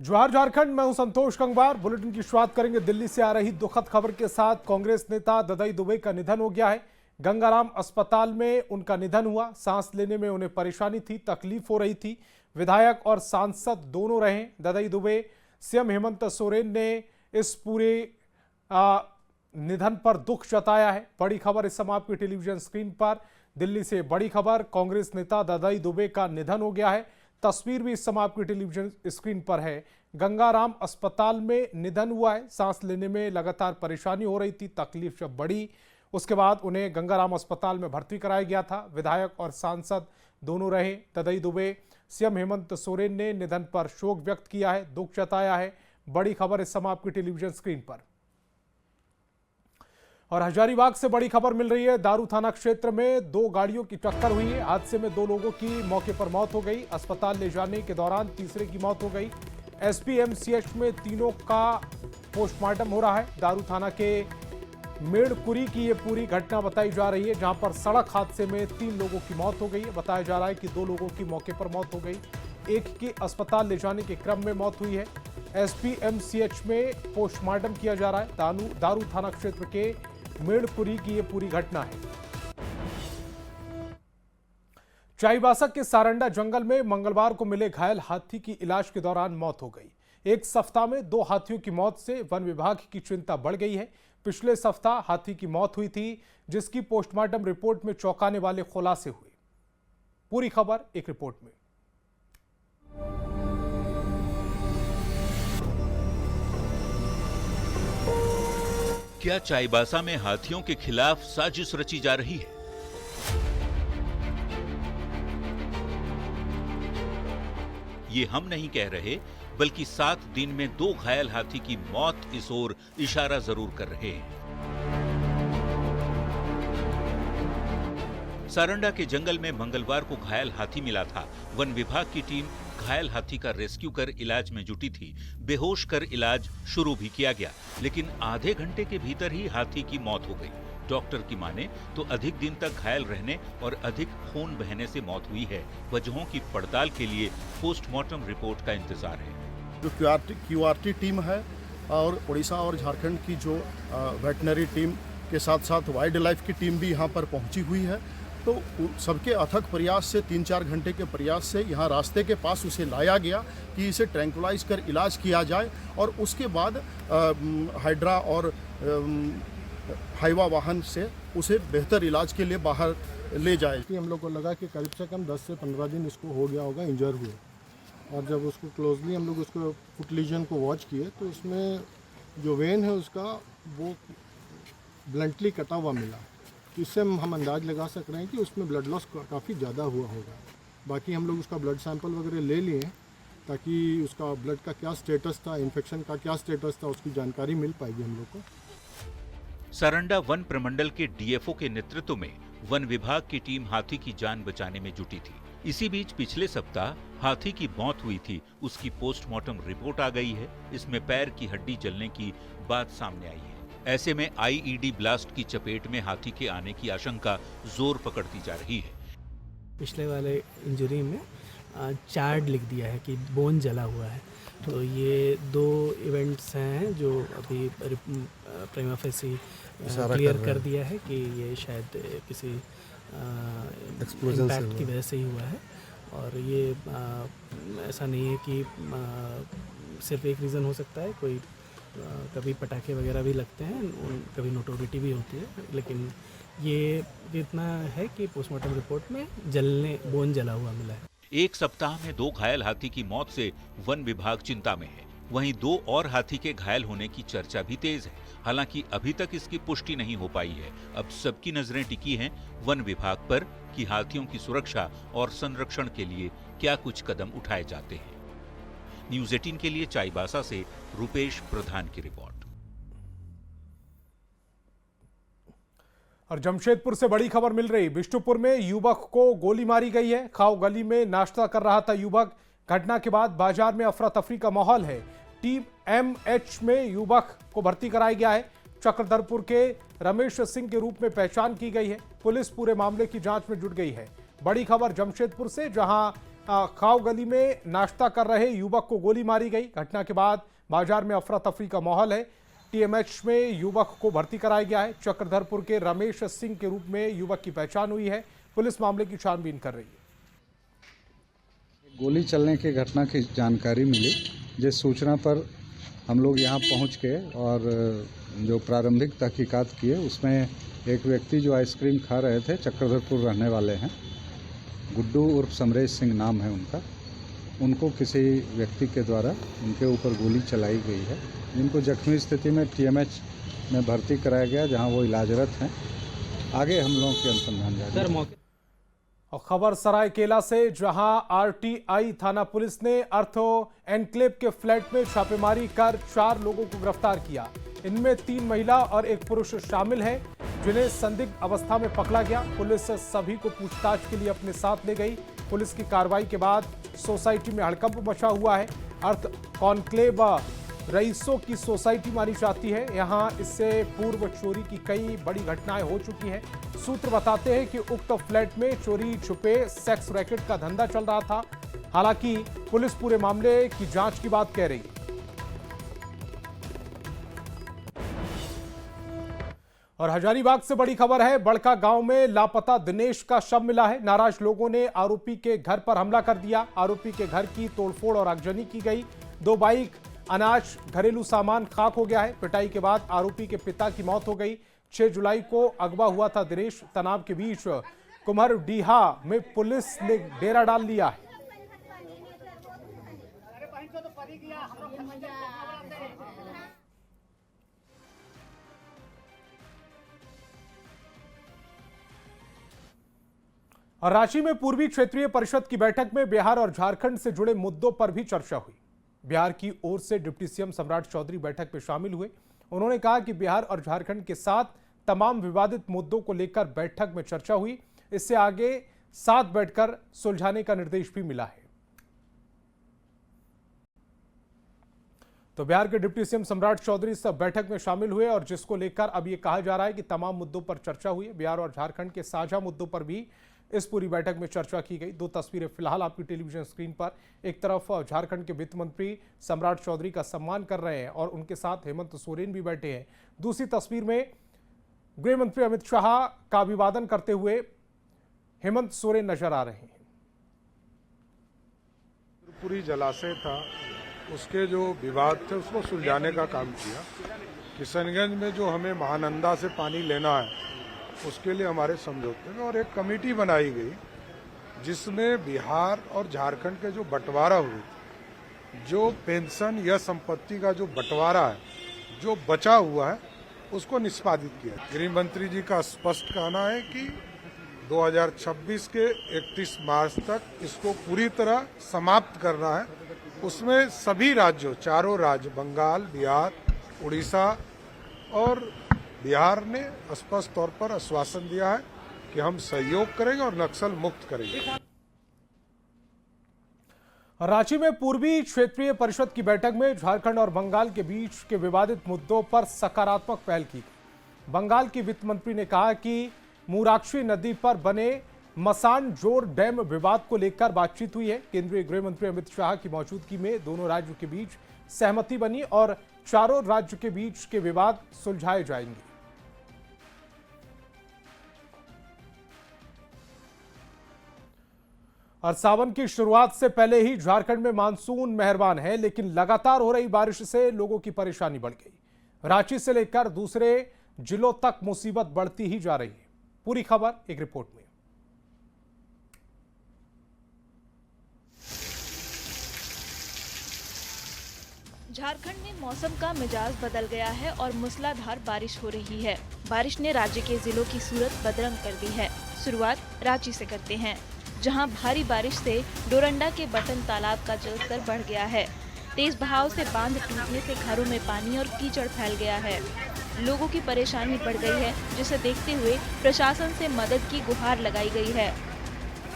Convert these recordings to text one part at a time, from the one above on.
जोहार झारखंड, मैं हूं संतोष गंगवार। बुलेटिन की शुरुआत करेंगे दिल्ली से आ रही दुखद खबर के साथ। कांग्रेस नेता ददाई दुबे का निधन हो गया है। गंगाराम अस्पताल में उनका निधन हुआ। सांस लेने में उन्हें परेशानी थी, तकलीफ हो रही थी। विधायक और सांसद दोनों रहे ददाई दुबे। सीएम हेमंत सोरेन ने इस पूरे निधन पर दुख जताया है। बड़ी खबर इस समय आपकी टेलीविजन स्क्रीन पर। दिल्ली से बड़ी खबर, कांग्रेस नेता ददाई दुबे का निधन हो गया है। तस्वीर भी इस समय आपकी टेलीविजन स्क्रीन पर है। गंगाराम अस्पताल में निधन हुआ है। सांस लेने में लगातार परेशानी हो रही थी, तकलीफ जब बढ़ी उसके बाद उन्हें गंगाराम अस्पताल में भर्ती कराया गया था। विधायक और सांसद दोनों रहे ददाई दुबे। सीएम हेमंत सोरेन ने निधन पर शोक व्यक्त किया है, दुख जताया है। बड़ी खबर इस समय आपकी टेलीविजन स्क्रीन पर। और हजारीबाग से बड़ी खबर मिल रही है। दारू थाना क्षेत्र में दो गाड़ियों की टक्कर हुई है। हादसे में दो लोगों की मौके पर मौत हो गई। अस्पताल ले जाने के दौरान तीसरे की मौत हो गई। एसपीएमसीएच में तीनों का पोस्टमार्टम हो रहा है। दारू थाना के मेड़कुरी की ये पूरी घटना बताई जा रही है, जहां पर सड़क हादसे में 3 लोगों की मौत हो गई है। बताया जा रहा है कि 2 लोगों की मौके पर मौत हो गई, एक की अस्पताल ले जाने के क्रम में मौत हुई है। एसपीएमसीएच में पोस्टमार्टम किया जा रहा है। दारू थाना क्षेत्र के मेड़पुरी की यह पूरी घटना है। चाईबासा के सारंडा जंगल में मंगलवार को मिले घायल हाथी की इलाज के दौरान मौत हो गई। एक सप्ताह में 2 हाथियों की मौत से वन विभाग की चिंता बढ़ गई है। पिछले सप्ताह हाथी की मौत हुई थी, जिसकी पोस्टमार्टम रिपोर्ट में चौंकाने वाले खुलासे हुए। पूरी खबर एक रिपोर्ट में। क्या चाईबासा में हाथियों के खिलाफ साजिश रची जा रही है? ये हम नहीं कह रहे, बल्कि 7 दिन में 2 घायल हाथी की मौत इस ओर इशारा जरूर कर रहे हैं। सारंडा के जंगल में मंगलवार को घायल हाथी मिला था। वन विभाग की टीम घायल हाथी का रेस्क्यू कर इलाज में जुटी थी। बेहोश कर इलाज शुरू भी किया गया, लेकिन आधे घंटे के भीतर ही हाथी की मौत हो गई। डॉक्टर की माने तो अधिक दिन तक घायल रहने और अधिक खून बहने से मौत हुई है। वजहों की पड़ताल के लिए पोस्टमार्टम रिपोर्ट का इंतजार है। जो क्यूआरटी टीम है और उड़ीसा और झारखंड की जो वेटनरी टीम के साथ साथ वाइल्ड लाइफ की टीम भी यहाँ पर पहुँची हुई है, तो सबके अथक प्रयास से 3-4 घंटे के प्रयास से यहाँ रास्ते के पास उसे लाया गया कि इसे ट्रैंकुलाइज कर इलाज किया जाए और उसके बाद हाइड्रा और हाईवा वाहन से उसे बेहतर इलाज के लिए बाहर ले जाए। कि हम लोग को लगा कि करीब से कम 10 से 15 दिन इसको हो गया होगा इंजर हुए, और जब उसको क्लोजली हम लोग उसको फुट लीजन को वॉच किए तो उसमें जो वेन है उसका वो ब्लंटली कटा हुआ मिला। इससे हम अंदाज लगा सक रहे हैं कि उसमें ब्लड लॉस काफ़ी ज़्यादा हुआ होगा। बाकी हम लोग उसका ब्लड सैंपल वगैरह ले लिए ताकि उसका ब्लड का क्या स्टेटस था, इन्फेक्शन का क्या स्टेटस था, उसकी जानकारी मिल पाएगी हम लोग को। सारंडा वन प्रमंडल के डीएफओ के नेतृत्व में वन विभाग की टीम हाथी की जान बचाने में जुटी थी। इसी बीच पिछले सप्ताह हाथी की मौत हुई थी, उसकी पोस्टमार्टम रिपोर्ट आ गई है। इसमें पैर की हड्डी जलने की बात सामने आई है। ऐसे में आईईडी ब्लास्ट की चपेट में हाथी के आने की आशंका जोर पकड़ती जा रही है। पिछले वाले इंजरी में चार्ड लिख दिया है कि बोन जला हुआ है। तो ये 2 इवेंट्स हैं जो अभी प्रिमा फेसी क्लियर कर दिया है कि ये शायद किसी इम्पैक्ट की वजह से ही हुआ है। और ये ऐसा नहीं है कि सिर्फ एक रीज़न हो सकता है। कोई कभी पटाखे वगैरह भी लगते हैं, कभी नोटोरिटी भी होती है, लेकिन ये इतना है कि पोस्टमार्टम रिपोर्ट में बोन जला हुआ मिला है। एक सप्ताह में 2 घायल हाथी की मौत से वन विभाग चिंता में है। वहीं 2 और हाथी के घायल होने की चर्चा भी तेज है। हालांकि अभी तक इसकी पुष्टि नहीं हो पाई है। अब सबकी नजरें टिकी हैं वन विभाग पर कि हाथियों की सुरक्षा और संरक्षण के लिए क्या कुछ कदम उठाए जाते हैं। न्यूज़ 18 के लिए चाईबासा से रुपेश प्रधान की रिपोर्ट। और जमशेदपुर से बड़ी खबर मिल रही। बिष्टुपुर में युवक को गोली मारी गई है। खाओ गली में नाश्ता कर रहा था युवक। घटना के बाद बाजार में अफरा तफरी का माहौल है। टीम एमएच में युवक को भर्ती कराया गया है। चक्रधरपुर के रमेश सिंह के रूप में पहचान की गई है। पुलिस पूरे मामले की जांच में जुट गई है। बड़ी खबर जमशेदपुर से, जहां खाव गली में नाश्ता कर रहे युवक को गोली मारी गई। घटना के बाद बाजार में अफरा तफरी का माहौल है। टीएमएच में युवक को भर्ती कराया गया है। चक्रधरपुर के रमेश सिंह के रूप में युवक की पहचान हुई है। पुलिस मामले की छानबीन कर रही है। गोली चलने की घटना की जानकारी मिली, जिस सूचना पर हम लोग यहाँ पहुँच के और जो प्रारंभिक तहकीकात किए उसमें एक व्यक्ति जो आइसक्रीम खा रहे थे, चक्रधरपुर रहने वाले हैं, गुड्डू उर्फ समरेश सिंह नाम है उनका, उनको किसी व्यक्ति के द्वारा उनके ऊपर गोली चलाई गई है, जिनको जख्मी स्थिति में टीएमएच में भर्ती कराया गया, जहां वो इलाजरत हैं। आगे हम लोगों की अनुसंधान जारी है। और खबर सरायकेला से, जहां आरटीआई थाना पुलिस ने अर्थो एनक्लेव के फ्लैट में छापेमारी कर 4 लोगों को गिरफ्तार किया। इनमें 3 महिला और 1 पुरुष शामिल हैं, जिन्हें संदिग्ध अवस्था में पकड़ा गया। पुलिस सभी को पूछताछ के लिए अपने साथ ले गई। पुलिस की कार्रवाई के बाद सोसाइटी में हड़कंप मचा हुआ है। अर्थ कॉन्क्लेव रईसों की सोसाइटी मानी जाती है। यहां इससे पूर्व चोरी की कई बड़ी घटनाएं हो चुकी हैं। सूत्र बताते हैं कि उक्त फ्लैट में चोरी छुपे सेक्स रैकेट का धंधा चल रहा था। हालांकि पुलिस पूरे मामले की जांच की बात कह रही है। और हजारीबाग से बड़ी खबर है। बड़का गांव में लापता दिनेश का शव मिला है। नाराज लोगों ने आरोपी के घर पर हमला कर दिया। आरोपी के घर की तोड़फोड़ और आगजनी की गई। 2 बाइक, अनाज, घरेलू सामान खाक हो गया है। पिटाई के बाद आरोपी के पिता की मौत हो गई। 6 जुलाई को अगवा हुआ था दिनेश। तनाव के बीच कुम्हरडीहा में पुलिस ने डेरा डाल लिया है। और रांची में पूर्वी क्षेत्रीय परिषद की बैठक में बिहार और झारखंड से जुड़े मुद्दों पर भी चर्चा हुई। बिहार की ओर से डिप्टी सीएम सम्राट चौधरी बैठक में शामिल हुए। उन्होंने कहा कि बिहार और झारखंड के साथ तमाम विवादित मुद्दों को लेकर बैठक में चर्चा हुई। इससे आगे साथ बैठकर सुलझाने का निर्देश भी मिला है। तो बिहार के डिप्टी सीएम सम्राट चौधरी इस बैठक में शामिल हुए और जिसको लेकर अब यह कहा जा रहा है कि तमाम मुद्दों पर चर्चा हुई है। बिहार और झारखंड के साझा मुद्दों पर भी इस पूरी बैठक में चर्चा की गई। 2 तस्वीरें फिलहाल आपकी टेलीविजन स्क्रीन पर। एक तरफ झारखंड के वित्त मंत्री सम्राट चौधरी का सम्मान कर रहे हैं और उनके साथ हेमंत सोरेन भी बैठे हैं। दूसरी तस्वीर में गृह मंत्री अमित शाह का अभिवादन करते हुए हेमंत सोरेन नजर आ रहे हैं। पूरी जलाशय था, उसके जो विवाद थे उसको सुलझाने का काम किया। किशनगंज में जो हमें महानंदा से पानी लेना है उसके लिए हमारे समझौते में और एक कमेटी बनाई गई, जिसमें बिहार और झारखंड के जो बंटवारा हुए, जो पेंशन या संपत्ति का जो बंटवारा है, जो बचा हुआ है, उसको निष्पादित किया। गृह मंत्री जी का स्पष्ट कहना है कि 2026 के 31 मार्च तक इसको पूरी तरह समाप्त करना है। उसमें सभी राज्यों, 4 राज्य बंगाल, बिहार, उड़ीसा और बिहार ने स्पष्ट तौर पर आश्वासन दिया है कि हम सहयोग करेंगे और नक्सल मुक्त करेंगे। रांची में पूर्वी क्षेत्रीय परिषद की बैठक में झारखंड और बंगाल के बीच के विवादित मुद्दों पर सकारात्मक पहल की गई। बंगाल की वित्त मंत्री ने कहा कि मुराक्षी नदी पर बने मसानजोर डैम विवाद को लेकर बातचीत हुई है। केंद्रीय गृह मंत्री अमित शाह की मौजूदगी में दोनों राज्यों के बीच सहमति बनी और 4 राज्यों के बीच के विवाद सुलझाए जाएंगे। और सावन की शुरुआत से पहले ही झारखंड में मानसून मेहरबान है, लेकिन लगातार हो रही बारिश से लोगों की परेशानी बढ़ गई। रांची से लेकर दूसरे जिलों तक मुसीबत बढ़ती ही जा रही है। पूरी खबर एक रिपोर्ट में। झारखंड में मौसम का मिजाज बदल गया है और मूसलाधार बारिश हो रही है। बारिश ने राज्य के जिलों की सूरत बदरंग कर दी है। शुरुआत रांची से करते हैं, जहां भारी बारिश से डोरंडा के बटन तालाब का जलस्तर बढ़ गया है। तेज बहाव से बांध टूटने से घरों में पानी और कीचड़ फैल गया है। लोगों की परेशानी बढ़ गई है, जिसे देखते हुए प्रशासन से मदद की गुहार लगाई गई है।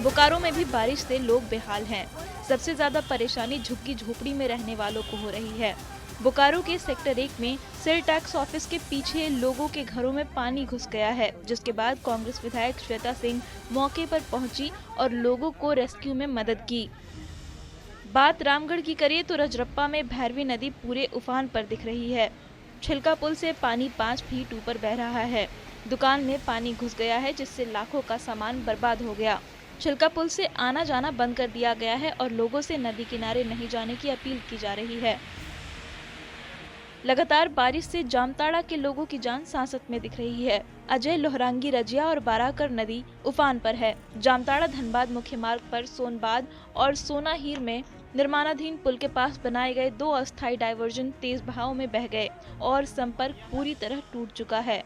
बोकारो में भी बारिश से लोग बेहाल हैं। सबसे ज्यादा परेशानी झुग्गी झोपड़ी में रहने वालों को हो रही है। बोकारो के सेक्टर 1 में सेल टैक्स ऑफिस के पीछे लोगों के घरों में पानी घुस गया है, जिसके बाद कांग्रेस विधायक श्वेता सिंह मौके पर पहुंची और लोगों को रेस्क्यू में मदद की। बात रामगढ़ की करें तो रजरप्पा में भैरवी नदी पूरे उफान पर दिख रही है। छिलका पुल से पानी 5 फीट ऊपर बह रहा है। दुकान में पानी घुस गया है, जिससे लाखों का सामान बर्बाद हो गया। छिलका पुल से आना जाना बंद कर दिया गया है और लोगों से नदी किनारे नहीं जाने की अपील की जा रही है। लगातार बारिश से जामताड़ा के लोगों की जान सांसत में दिख रही है। अजय, लोहरांगी, रजिया और बाराकर नदी उफान पर है। जामताड़ा धनबाद मुख्य मार्ग पर सोनबाद और सोनाहीर में निर्माणाधीन पुल के पास बनाए गए 2 अस्थायी डायवर्जन तेज बहाव में बह गए और संपर्क पूरी तरह टूट चुका है।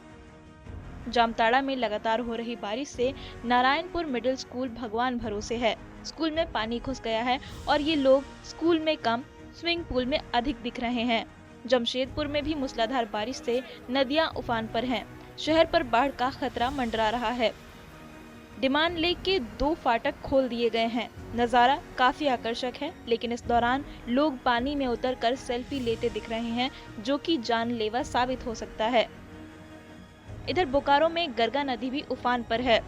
जामताड़ा में लगातार हो रही बारिश से नारायणपुर मिडिल स्कूल भगवान भरोसे है। स्कूल में पानी घुस गया है और ये लोग स्कूल में कम, स्विमिंग पूल में अधिक दिख रहे हैं। जमशेदपुर में भी मूसलाधार बारिश से नदियां उफान पर हैं। शहर पर बाढ़ का खतरा मंडरा रहा है। डिमांड लेक के 2 फाटक खोल दिए गए हैं। नज़ारा काफी आकर्षक है, लेकिन इस दौरान लोग पानी में उतरकर सेल्फी लेते दिख रहे हैं, जो कि जानलेवा साबित हो सकता है। इधर बोकारो में गरगा नदी भी उफान पर है।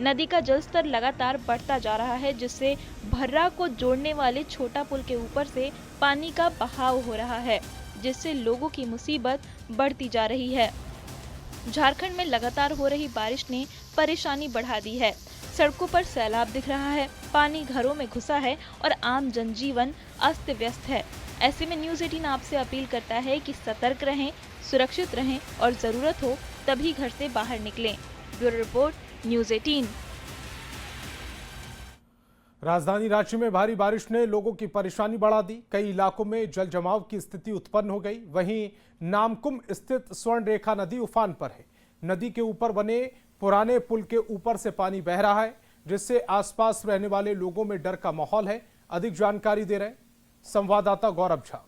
नदी का जलस्तर लगातार बढ़ता जा रहा है, जिससे भर्रा को जोड़ने वाले छोटा पुल के ऊपर से पानी का बहाव हो रहा है, जिससे लोगों की मुसीबत बढ़ती जा रही है। झारखंड में लगातार हो रही बारिश ने परेशानी बढ़ा दी है। सड़कों पर सैलाब दिख रहा है, पानी घरों में घुसा है और आम जनजीवन अस्त व्यस्त है। ऐसे में न्यूज़ 18 आपसे अपील करता है कि सतर्क रहें, सुरक्षित रहें और जरूरत हो तभी घर से बाहर निकलें। Bureau report, news 18। राजधानी रांची में भारी बारिश ने लोगों की परेशानी बढ़ा दी। कई इलाकों में जल जमाव की स्थिति उत्पन्न हो गई। वहीं नामकुम स्थित स्वर्ण रेखा नदी उफान पर है। नदी के ऊपर बने पुराने पुल के ऊपर से पानी बह रहा है, जिससे आसपास रहने वाले लोगों में डर का माहौल है। अधिक जानकारी दे रहे संवाददाता गौरव झा।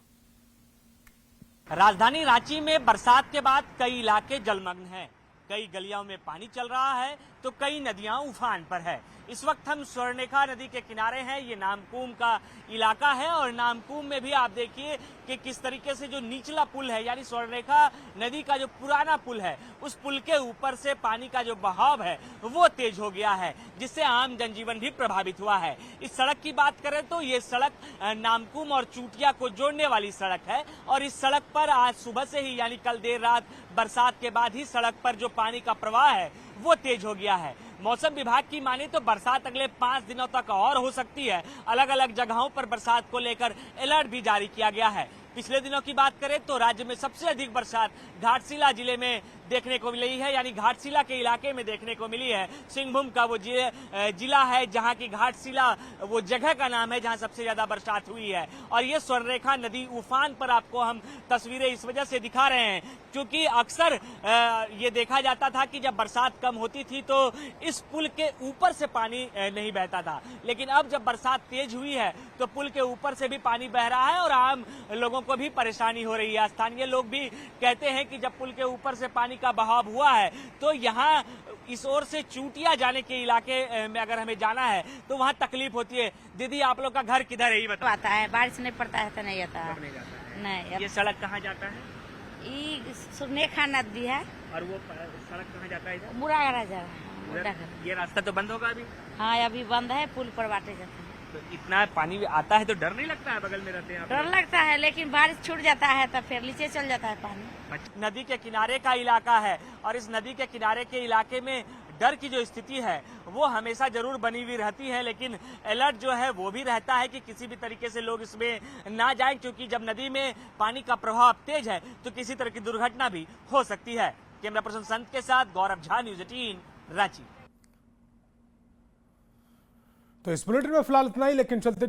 राजधानी रांची में बरसात के बाद कई इलाके जलमग्न हैं। कई गलियों में पानी चल रहा है तो कई नदियां उफान पर है। इस वक्त हम स्वर्णरेखा नदी के किनारे हैं। ये नामकुम का इलाका है और नामकुम में भी आप देखिए कि किस तरीके से जो निचला पुल है, यानी स्वर्णरेखा नदी का जो पुराना पुल है, उस पुल के ऊपर से पानी का जो बहाव है वो तेज हो गया है, जिससे आम जनजीवन भी प्रभावित हुआ है। इस सड़क की बात करें तो ये सड़क नामकुम और चूटिया को जोड़ने वाली सड़क है और इस सड़क पर आज सुबह से ही, यानी कल देर रात बरसात के बाद ही सड़क पर जो पानी का प्रवाह है वो तेज हो गया है। मौसम विभाग की माने तो बरसात अगले 5 दिनों तक और हो सकती है। अलग अलग जगहों पर बरसात को लेकर अलर्ट भी जारी किया गया है। पिछले दिनों की बात करें तो राज्य में सबसे अधिक बरसात घाटशिला जिले में देखने को मिली है, यानी घाटशिला के इलाके में देखने को मिली है। सिंहभूम का वो जिला है जहां की घाटशिला वो जगह का नाम है जहां सबसे ज्यादा बरसात हुई है। और ये स्वर्णरेखा नदी उफान पर आपको हम तस्वीरें इस वजह से दिखा रहे हैं क्योंकि अक्सर ये देखा जाता था कि जब बरसात कम होती थी तो इस पुल के ऊपर से पानी नहीं बहता था, लेकिन अब जब बरसात तेज हुई है तो पुल के ऊपर से भी पानी बह रहा है और आम लोगों को भी परेशानी हो रही है। स्थानीय लोग भी कहते हैं कि जब पुल के ऊपर से पानी का बहाव हुआ है तो यहाँ इस ओर से चूटिया जाने के इलाके में अगर हमें जाना है तो वहाँ तकलीफ होती है। दीदी, आप लोग का घर किधर है ये बताओ। आता है, बारिश नहीं पड़ता है तो नहीं आता है। नहीं, ये सड़क कहाँ जाता है? ये स्वर्णरेखा नदी है। और वो सड़क कहाँ जाता है? मुरागरा जा रहा है। ये रास्ता तो बंद होगा अभी? हाँ, अभी बंद है, पुल पर बांटे जाते हैं। तो इतना पानी आता है तो डर नहीं लगता है? बगल में रहते हैं, डर लगता है, लेकिन बारिश छूट जाता है तो फिर नीचे चल जाता है पानी। नदी के किनारे का इलाका है और इस नदी के किनारे के इलाके में डर की जो स्थिति है वो हमेशा जरूर बनी हुई रहती है, लेकिन अलर्ट जो है वो भी रहता है कि किसी भी तरीके से लोग इसमें ना जाएं, क्योंकि जब नदी में पानी का प्रभाव तेज है तो किसी तरह की दुर्घटना भी हो सकती है। कैमरा पर्सन संत के साथ गौरव झा, न्यूज़ 18 रांची। तो इस बुलेटिन में फिलहाल इतना ही, लेकिन चलते